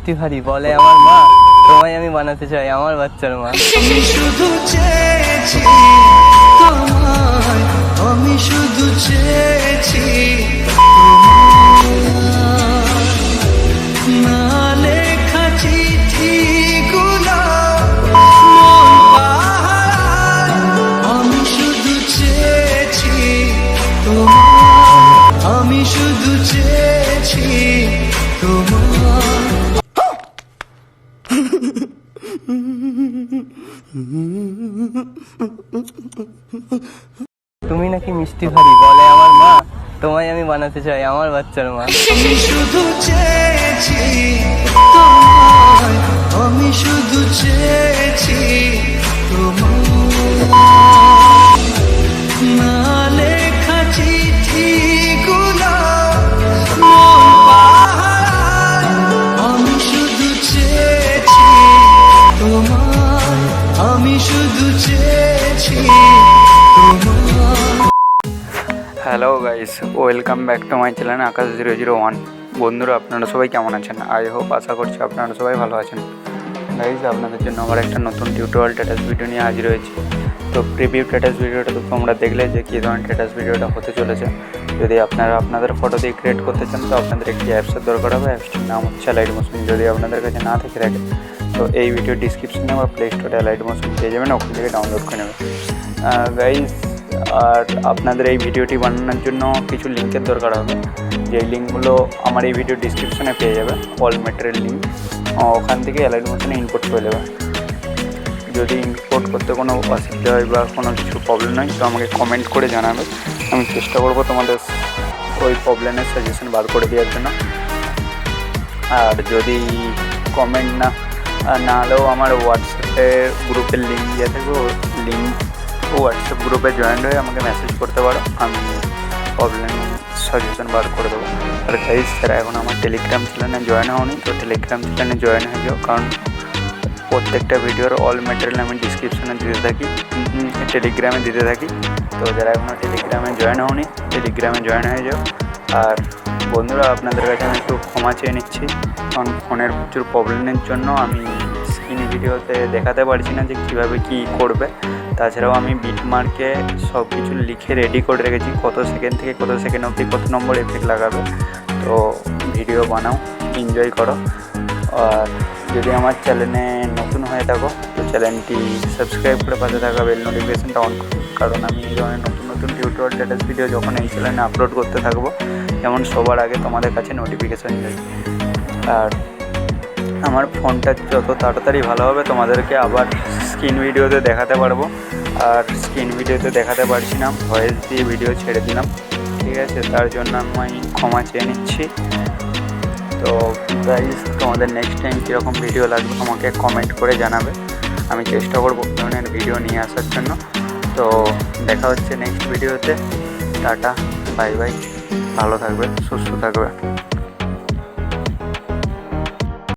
মিষ্টি ভারী বলে আমার মা, তোমায় আমি বানাতে চাই আমার বাচ্চার মা। আমি শুধু চেয়েছি তোমায়, আমি শুধু চেয়েছি না লেখা চিঠিগুলো মন পাহারায়। আমি শুধু চেয়েছি তোমায়, আমি শুধু চেয়েছি তোমায়। তুমি নাকি মিষ্টি ভারী বলে আমার মা, তোমায় আমি বানাতে চাই আমার বাচ্চার মা। আমি শুধু চেয়েছি তোমায়, আমি শুধু চেয়েছি তোমায় না লেখা চিঠিগুলো মন পাহারায়। আমি শুধু চেয়েছি তোমায়, আমি শুধু চেয়েছি তোমায়। Hello guys, welcome back to my channel Akash 001। বন্ধুরা, আপনারা সবাই কেমন আছেন? আই হোপ, আশা করছি আপনারা সবাই ভালো আছেন। গাইস, আপনাদের জন্য আমার একটা নতুন টিউটোরিয়াল স্ট্যাটাস ভিডিও নিয়ে হাজির হয়েছি। তো প্রিভিউ স্ট্যাটাস ভিডিওটা তো তোমরা দেখলে যে কী ধরনের স্ট্যাটাস ভিডিওটা হতে চলেছে। যদি আপনারা আপনাদের ফটো দিয়ে ক্রিয়েট করতে চান তো আপনাদের একটি অ্যাপসের দরকার হবে। অ্যাপসটির নাম হচ্ছে লাইটমোশন। যদি আপনাদের কাছে না থেকে থাকে তো এই ভিডিও ডিসক্রিপশনে বা প্লে স্টোরে লাইটমোশন পেয়ে যাবেন, ওখান থেকে ডাউনলোড করে নেবেন গাইস। আর আপনাদের এই ভিডিওটি বানানোর জন্য কিছু লিঙ্কের দরকার হবে, যেই লিঙ্কগুলো আমার এই ভিডিও ডিসক্রিপশনে পেয়ে যাবে, অল ম্যাটেরিয়াল লিঙ্ক। ওখান থেকে লাইটমোশনে ইনপুট করে দেবে। যদি ইনপুট করতে কোনো অসুবিধা হয় বা কোনো কিছু প্রবলেম হয় তো আমাকে কমেন্ট করে জানাবে। আমি চেষ্টা করব তোমাদের ওই প্রবলেমের সাজেশন বার করে দেওয়ার জন্য। আর যদি কমেন্ট না হলেও আমার হোয়াটসঅ্যাপের গ্রুপের লিঙ্ক দিয়ে থাকবে, লিঙ্ক হোয়াটসঅ্যাপ গ্রুপে জয়েন হয়ে আমাকে মেসেজ করতে পারো, আমি প্রবলেম সাজেশন বার করে দেবো। আর গাইস, যারা এখন আমার টেলিগ্রাম চ্যানেলে জয়েন হওনি তো টেলিগ্রাম চ্যানেলে জয়েন হয়ে যাও, কারণ প্রত্যেকটা ভিডিওর অল ম্যাটেরিয়াল আমি ডিসক্রিপশনে দিতে থাকি, টেলিগ্রামে দিতে থাকি। তো যারা এখনও টেলিগ্রামে জয়েন হওনি টেলিগ্রামে জয়েন হয়ে যাও। আর বন্ধুরা, আপনাদের কাছে আমি একটু ক্ষমা চেয়ে নিচ্ছি, কারণ ফোনের প্রচুর প্রবলেমের জন্য আমি স্ক্রিন ভিডিওতে দেখাতে পারছি না যে কীভাবে কী করবে। তাছাড়াও আমি বিটমার্কে সব কিছু লিখে রেডি করে রেখেছি, কত সেকেন্ড থেকে কত সেকেন্ড অবধি কত নম্বর এফেক্ট লাগাবে। তো ভিডিও বানাও, এনজয় করো। আর যদি আমার চ্যানেলে নতুন হয়ে থাকো তো চ্যানেলটি সাবস্ক্রাইব করে পাশে থাকা বেল নোটিফিকেশানটা অন করো, কারণ আমি এই ধরনের নতুন নতুন টিউটোরিয়াল স্ট্যাটাস ভিডিও যখন এই চ্যানেলে আপলোড করতে থাকবো যেমন সবার আগে তোমাদের কাছে নোটিফিকেশান যায়। আর আমার ফোনটা যত তাড়াতাড়ি ভালো হবে তোমাদেরকে আবার স্ক্রিন ভিডিওতে দেখাতে পারবো। আর স্ক্রিন ভিডিওতে দেখাতে পারছি না, ভয়েস দিয়ে ভিডিও ছেড়ে দিলাম, ঠিক আছে? তার জন্য আমি ক্ষমা চেয়ে নিচ্ছি। তো গাইস, তোমাদের নেক্সট টাইম কীরকম ভিডিও লাগবে আমাকে কমেন্ট করে জানাবে, আমি চেষ্টা করবো ধরনের ভিডিও নিয়ে আসার জন্য। তো দেখা হচ্ছে নেক্সট ভিডিওতে। টাটা, বাই বাই, ভালো থাকবে, সুস্থ থাকবে।